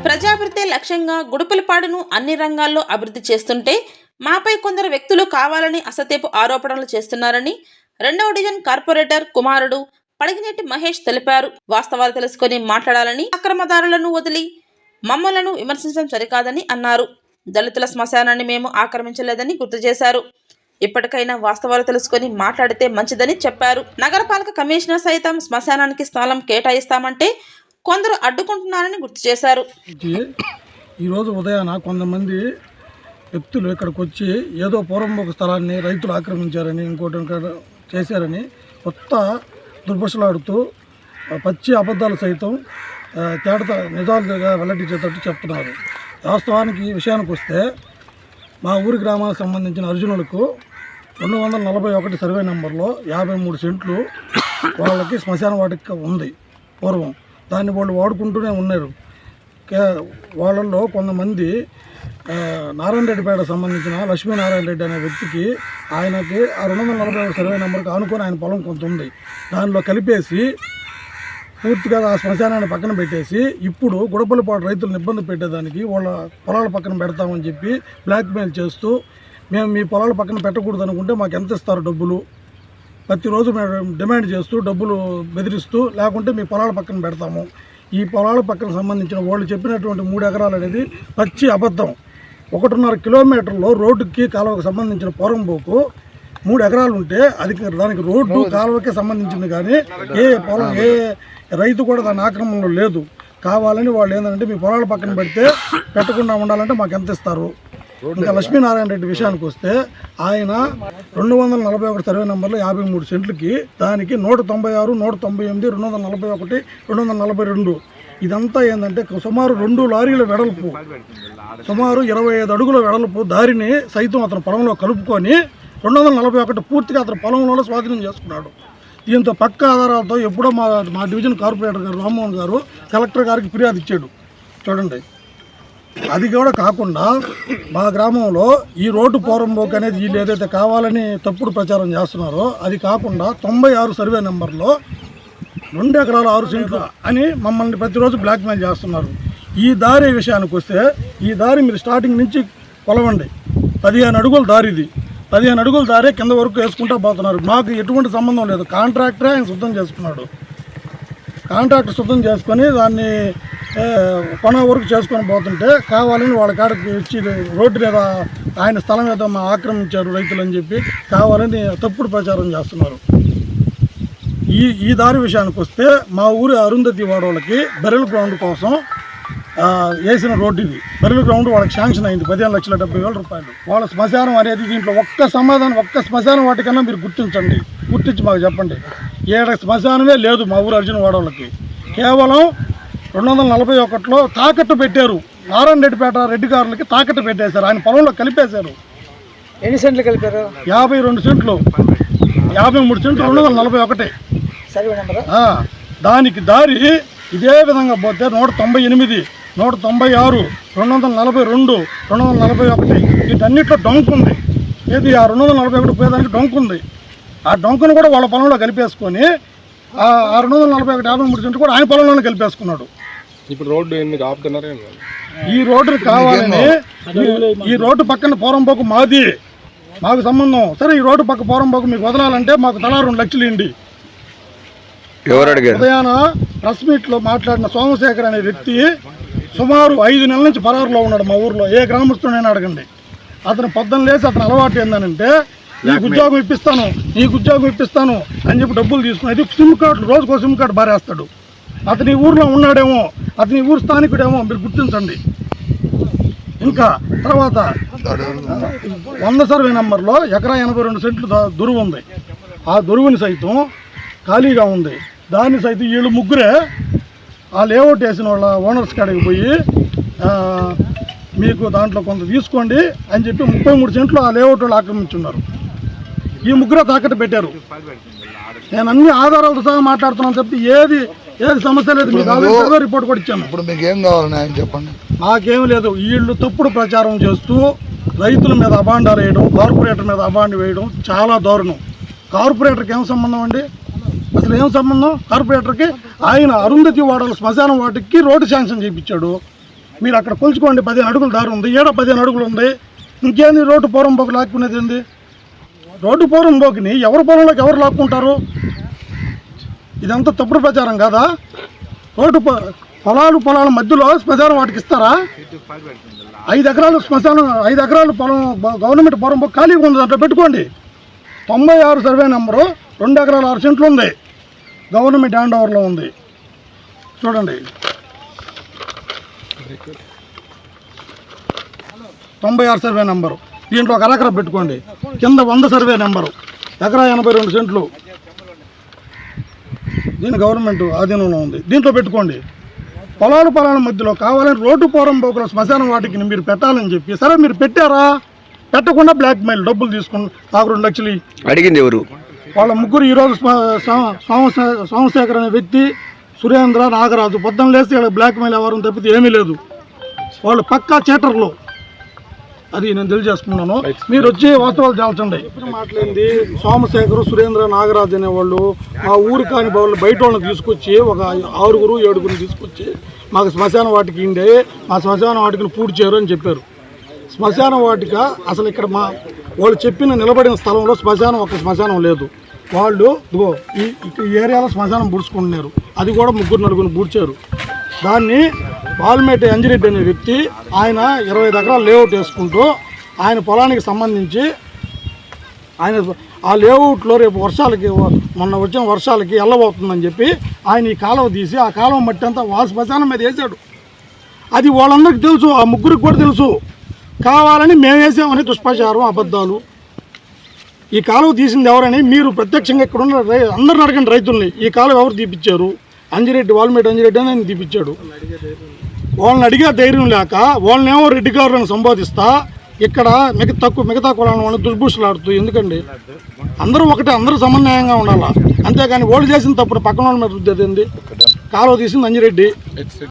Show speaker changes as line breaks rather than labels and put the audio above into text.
ప్రజాభివృద్ధి లక్ష్యంగా గుడుపులపాడును అన్ని రంగాల్లో అభివృద్ధి చేస్తుంటే మాపై కొందరు వ్యక్తులు కావాలని అసత్యపు ఆరోపణలు చేస్తున్నారని 2వ డివిజన్ కార్పొరేటర్ కుమారుడు పడిగినేటి మహేష్ తెలిపారు. వాస్తవాలు తెలుసుకొని మాట్లాడాలని, అక్రమదారులను వదిలి మమ్మలను విమర్శించడం సరికాదని అన్నారు. దళితుల శ్మశానాన్ని మేము ఆక్రమించలేదని గుర్తు చేశారు. ఇప్పటికైనా వాస్తవాలు తెలుసుకొని మాట్లాడితే మంచిదని చెప్పారు. నగరపాలక కమిషనర్ సైతం శ్మశానానికి స్థలం కేటాయిస్తామంటే కొందరు అడ్డుకుంటున్నారని గుర్తు చేశారు.
ఈరోజు ఉదయాన కొంతమంది వ్యక్తులు ఇక్కడికి వచ్చి ఏదో పూర్వముఖ స్థలాన్ని రైతులు ఆక్రమించారని, ఇంకోటి చేశారని కొత్త దుర్భషలాడుతూ పచ్చి అబద్ధాలు సైతం తేడత నిజాలుగా వెల్లడించేటట్టు చెప్తున్నారు. వాస్తవానికి ఈ విషయానికి వస్తే మా ఊరి గ్రామానికి సంబంధించిన అర్జునులకు 241 సర్వే నెంబర్లో 53 సెంట్లు వాళ్ళకి శ్మశాన వాటిక ఉంది పూర్వం. దాన్ని వాళ్ళు వాడుకుంటూనే ఉన్నారు. వాళ్ళల్లో కొంతమంది నారాయణరెడ్డిపేట సంబంధించిన లక్ష్మీనారాయణ రెడ్డి అనే వ్యక్తికి ఆయనకి ఆ 241 సర్వే నెంబర్కి ఆనుకొని ఆయన పొలం కొంత ఉంది. దానిలో కలిపేసి పూర్తిగా ఆ శ్మశానాన్ని పక్కన పెట్టేసి ఇప్పుడు గుడపల్లిపాటు రైతులను ఇబ్బంది పెట్టేదానికి వాళ్ళ పొలాల పక్కన పెడతామని చెప్పి బ్లాక్మెయిల్ చేస్తూ, మేము మీ పొలాల పక్కన పెట్టకూడదు అనుకుంటే మాకు ఎంత ఇస్తారు డబ్బులు, ప్రతిరోజు మేము డిమాండ్ చేస్తూ డబ్బులు బెదిరిస్తూ, లేకుంటే మీ పొలాల పక్కన పెడతాము. ఈ పొలాల పక్కన సంబంధించిన వాళ్ళు చెప్పినటువంటి 3 ఎకరాలు అనేది పచ్చి అబద్ధం. 1.5 కిలోమీటర్లో రోడ్డుకి కాలువకు సంబంధించిన పోరంబోకు 3 ఎకరాలు ఉంటే దానికి రోడ్డు కాలువకే సంబంధించింది, కానీ ఏ పొలం ఏ రైతు కూడా దాని ఆక్రమణలో లేదు. కావాలని వాళ్ళు ఏంటంటే మీ పొలాల పక్కన పెడితే పెట్టకుండా ఉండాలంటే మాకు ఎంత ఇస్తారు. ఇంకా లక్ష్మీనారాయణ రెడ్డి విషయానికి వస్తే ఆయన 241 సర్వే నెంబర్లో 53 సెంట్లకి దానికి 196, 198, 241, 242 ఇదంతా ఏంటంటే సుమారు 2 లారీల వెడల్పు, సుమారు 25 అడుగుల వెడల్పు దారిని సైతం అతని పొలంలో కలుపుకొని 241 పూర్తిగా అతని పొలంలో స్వాధీనం చేసుకున్నాడు. దీంతో పక్క ఆధారాలతో ఎప్పుడో మా డివిజన్ కార్పొరేటర్ గారు రామ్మోహన్ గారు కలెక్టర్ గారికి ఫిర్యాదు ఇచ్చాడు. చూడండి, అది కూడా కాకుండా మా గ్రామంలో ఈ రోడ్డు పోరంబోకు అనేది వీళ్ళు ఏదైతే కావాలని తప్పుడు ప్రచారం చేస్తున్నారో అది కాకుండా 96 సర్వే నెంబర్లో 2 ఎకరాలు 6 సెంట్లు అని మమ్మల్ని ప్రతిరోజు బ్లాక్మెయిల్ చేస్తున్నారు. ఈ దారి విషయానికి వస్తే ఈ దారి మీరు స్టార్టింగ్ నుంచి కొలవండి, 15 అడుగుల దారి. ఇది 15 అడుగుల దారి కింద వరకు వేసుకుంటూ పోతున్నారు. మాకు ఎటువంటి సంబంధం లేదు. కాంట్రాక్టరే ఆయన శుద్ధం చేసుకున్నాడు. కాంట్రాక్టర్ శుద్ధం చేసుకొని దాన్ని కొన వరకు చేసుకొని పోతుంటే కావాలని వాళ్ళ కాడికి ఇచ్చి రోడ్డు మీద ఆయన స్థలం మీద ఆక్రమించారు రైతులు అని చెప్పి కావాలని తప్పుడు ప్రచారం చేస్తున్నారు. ఈ దారి విషయానికి వస్తే మా ఊరి అరుంధతి వాడోళ్ళకి బెరల్ గ్రౌండ్ కోసం వేసిన రోడ్డు ఇది. బెరల్ గ్రౌండ్ వాళ్ళకి శాంక్షన్ అయింది 15,70,000 రూపాయలు. వాళ్ళ శ్మశానం అనేది దీంట్లో ఒక్క శ్మశానం వాటికన్నా మీరు గుర్తించి మాకు చెప్పండి. 7 శ్మశానమే లేదు మా ఊరు అర్జున వాడోళ్ళకి. కేవలం 241లో తాకట్టు పెట్టారు. నారాయణరెడ్డిపేట రెడ్డి గారులకి తాకట్టు పెట్టేశారు. ఆయన పొలంలో కలిపేశారు.
ఎన్ని సెంట్లు కలిపారు?
52 సెంట్లు, 53 సెంట్లు 241
సర్వే నెంబర్.
దానికి దారి ఇదే విధంగా పోతే 198, 196, 242, 241 వీటన్నిటిలో డొంక్ ఉంది. ఏది ఆ 241 పోయేదానికి డొంక్ ఉంది. ఆ డొంకును కూడా వాళ్ళ పొలంలో కలిపేసుకొని ఆ 241 53 సెంట్లు కూడా ఆయన పొలంలోనే కలిపేసుకున్నాడు.
ఇప్పుడు రోడ్డు ఎందుకు ఆపుతున్నారు?
ఈ రోడ్డు కావాలని, ఈ రోడ్డు పక్కన పోరంబోకు మాది, మాకు సంబంధం. సరే, ఈ రోడ్డు పక్క పోరంబోకు మీకు వదలాలంటే మాకు తలా 2 లక్షలు ఇవ్వండి. ఉదయాన ప్రెస్ మీట్లో మాట్లాడిన సోమశేఖర్ అనే వ్యక్తి సుమారు 5 నెలల నుంచి పరారులో ఉన్నాడు మా ఊర్లో. ఏ గ్రామస్తుడైనా అడగండి. అతను పొద్దున్న లేచి అతను అలవాటు ఏంటంటే నీకు ఉద్యోగం ఇప్పిస్తాను అని చెప్పి డబ్బులు తీసుకుని అది సిమ్ కార్డులు రోజుకో సిమ్ కార్డు బారేస్తాడు. అతని ఊర్లో ఉన్నాడేమో, అతని ఊరు స్థానికుడేమో మీరు గుర్తించండి. ఇంకా తర్వాత 100 సర్వే నెంబర్లో 182 సెంట్లు దొరువు ఉంది. ఆ దొరువుని సైతం ఖాళీగా ఉంది. దాన్ని సైతం వీళ్ళు ముగ్గురే ఆ లేఅవుట్ వేసిన వాళ్ళ ఓనర్స్ కాడికి పోయి మీకు దాంట్లో కొంత తీసుకోండి అని చెప్పి 33 సెంట్లు ఆ లేఅవుట్ వాళ్ళు ఆక్రమించున్నారు. ఈ ముగ్గురే తాకట్టు పెట్టారు. నేను అన్ని ఆధారాలతో సహా మాట్లాడుతున్నాను చెప్తే ఏది సమస్య లేదు. మీకు ఆల్రెడీ రిపోర్ట్ కూడా ఇచ్చాను.
ఇప్పుడు మీకు ఏం కావాలని ఆయన చెప్పండి.
నాకేం లేదు. వీళ్ళు తప్పుడు ప్రచారం చేస్తూ రైతుల మీద అబాండాలు వేయడం, కార్పొరేటర్ మీద అబాండ్ వేయడం చాలా దారుణం. కార్పొరేటర్కి ఏం సంబంధం అండి? అసలు ఏం సంబంధం కార్పొరేటర్కి? ఆయన అరుంధతి వాడల శ్మశానం వాటికి రోడ్డు శాంక్షన్ చేయించాడు. మీరు అక్కడ కొలుచుకోండి, 15 అడుగుల దారి ఉంది, ఏడో 15 అడుగులు ఉంది. ఇంకేంది రోడ్డు పూర్వంబోకు లాక్కునేది ఏంది? రోడ్డు పూర్వంబోకుని ఎవరి పొలంలోకి ఎవరు లాక్కుంటారు? ఇదంతా తప్పుడు ప్రచారం కాదా? రోడ్డు పొలాల మధ్యలో శ్మశానం వాటికి ఇస్తారా? 5 ఎకరాలు శ్మశానం, 5 ఎకరాలు పొలం గవర్నమెంట్ పూర్వంబోకు ఖాళీగా ఉంది, దాంట్లో పెట్టుకోండి. 96 సర్వే నెంబరు 2 ఎకరాల 6 సెంట్లు ఉంది, గవర్నమెంట్ హ్యాండ్ ఓవర్లో ఉంది. చూడండి, 96 సర్వే నెంబరు, దీంట్లో 1 ఎకరా పెట్టుకోండి. కింద 100 సర్వే నెంబరు, ఎకరా 82 సెంట్లు, దీని గవర్నమెంట్ ఆధీనంలో ఉంది, దీంట్లో పెట్టుకోండి. పొలాల మధ్యలో కావాలని రోడ్డు పూర్వంబోకుల శ్మశానం వాటికి మీరు పెట్టాలని చెప్పి, సరే మీరు పెట్టారా? పెట్టకుండా బ్లాక్మెయిల్ డబ్బులు తీసుకుని నాకు 2 లక్షలు
అడిగింది ఎవరు?
వాళ్ళ ముగ్గురు. ఈరోజు సోమశేఖర్ అనే వ్యక్తి, సురేంద్ర, నాగరాజు పొద్దున్న లేస్తే వీళ్ళకి బ్లాక్మెయిల్ ఎవరు తప్పితే ఏమీ లేదు. వాళ్ళు పక్కా చీటర్లు, అది నేను తెలియజేసుకున్నాను. మీరు వచ్చి వాస్తవాలు చాల్చండి. మాట్లాడింది సోమశేఖర్, సురేంద్ర, నాగరాజు అనేవాళ్ళు మా ఊరు కాని వాళ్ళు బయట వాళ్ళని తీసుకొచ్చి ఒక 6-7 తీసుకొచ్చి మాకు శ్మశాన వాటికి ఇండే, మా శ్మశాన వాటికను పూర్తి చేయరు అని చెప్పారు. శ్మశాన వాటిక అసలు ఇక్కడ వాళ్ళు చెప్పిన నిలబడిన స్థలంలో ఒక శ్మశానం లేదు. వాళ్ళు ఇదిగో ఈ ఏరియాలో శ్మశానం పూడ్చుకుంటున్నారు, అది కూడా 3-4 పూడ్చారు. దాన్ని వాల్మేటి అంజిరెడ్డి అనే వ్యక్తి, ఆయన 25 ఎకరాలు లేఅవుట్ వేసుకుంటూ ఆయన పొలానికి సంబంధించి ఆయన ఆ లేఅవుట్లో రేపు మొన్న వచ్చిన వర్షాలకి వెళ్ళబోతుందని చెప్పి ఆయన ఈ కాలువ తీసి ఆ కాలువ మట్టి అంతా వాళ్ళ శ్మశానం మీద వేసాడు. అది వాళ్ళందరికీ తెలుసు, ఆ ముగ్గురికి కూడా తెలుసు. కావాలని మేము వేసామని దుష్ప్రచారం, అబద్ధాలు. ఈ కాలువ తీసింది ఎవరని మీరు ప్రత్యక్షంగా ఇక్కడ ఉన్న అందరిని అడగండి, రైతుల్ని. ఈ కాలువ ఎవరు తీపిచ్చారు? అంజిరెడ్డి, వాల్మేటి అంజిరెడ్డి అని ఆయన తీపిచ్చాడు. వాళ్ళని అడిగే ధైర్యం లేక వాళ్ళనేమో రెడ్డి గారులను సంబోధిస్తా ఇక్కడ మిగతా కులాలను వాళ్ళు దుర్భూషలాడుతూ. ఎందుకండి? అందరూ ఒకటే, అందరూ సమన్వయంగా ఉండాలా. అంతేగాని వాళ్ళు చేసిన తప్పుడు పక్కన వాళ్ళ మీద రుద్దేది. కాలువ తీసింది అంజిరెడ్డి.